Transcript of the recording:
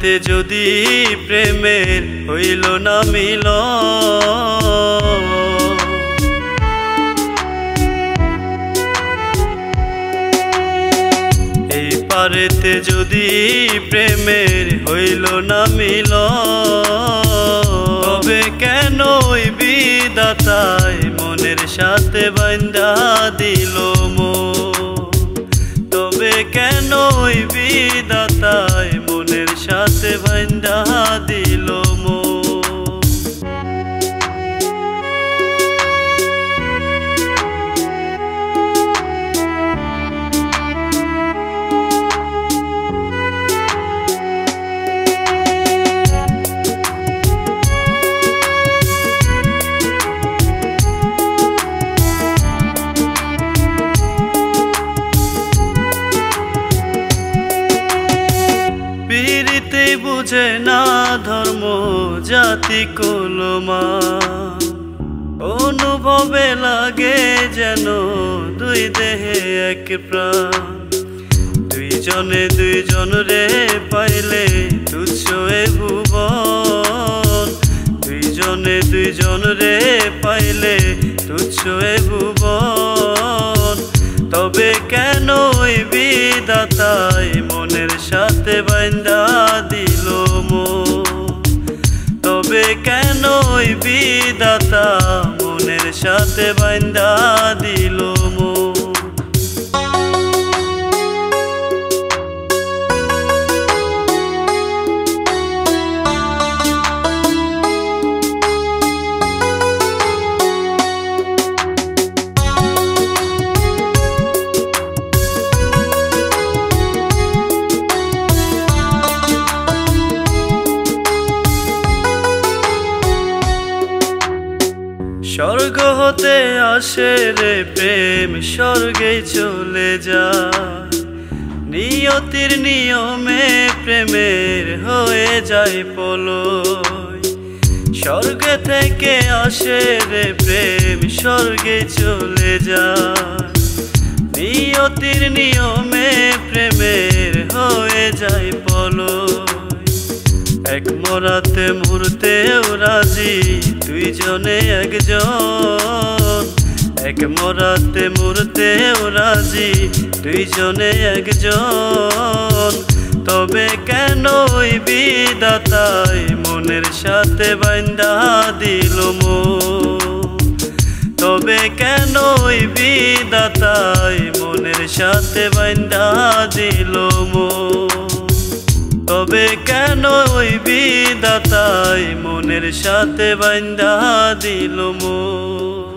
পারেতে যদি প্রেমের হইল না মিলন, এই পারেতে যদি প্রেমের হইল না মিলন, তবে কেন ওই বিধাতায় মনের সাথে বাঁধা দিল মন, তবে কেন ওই বিধাতায় মনের সাথে বাঁধা দিল মন। বুঝে না ধর্ম জাতি কুলমা, অনুভবে লাগে যেন দুই দেহে এক প্রাণ, দুইজনে দুইজন রে পাইলে তুচ্ছ এ ভুবন, দুইজনে দুইজন রে পাইলে তুচ্ছ এ ভুবন, তবে কেন ওই বিধাতায় মনের সাথে বাঁধা দিল মন, তবে কেন ওই বিধাতা মনের সাথে বাঁধা দিল মন। স্বর্গ হতে আসে রে প্রেম, স্বর্গে চলে যায়, নিয়তির নিয়মে প্রেমের হয়ে যায় পলয়, স্বর্গ থেকে আসে রে প্রেম, স্বর্গে চলে যায়, নিয়তির নিয়মে প্রেমের হয়ে যায় পলয়, এক মরাতে মুহূর্তেও রাজি দুইজনে একজন, এক মরাতে মুহূর্তেও রাজি দুইজনে একজন, তবে কেন ওই বিধাতায় মনের সাথে বাঁধা দিল মন, তবে কেন ওই বিধাতায় মনের সাথে বাঁধা দিল মন, তবে কেন ওই বিধাতায় মনের সাথে বাঁধা দিল মন।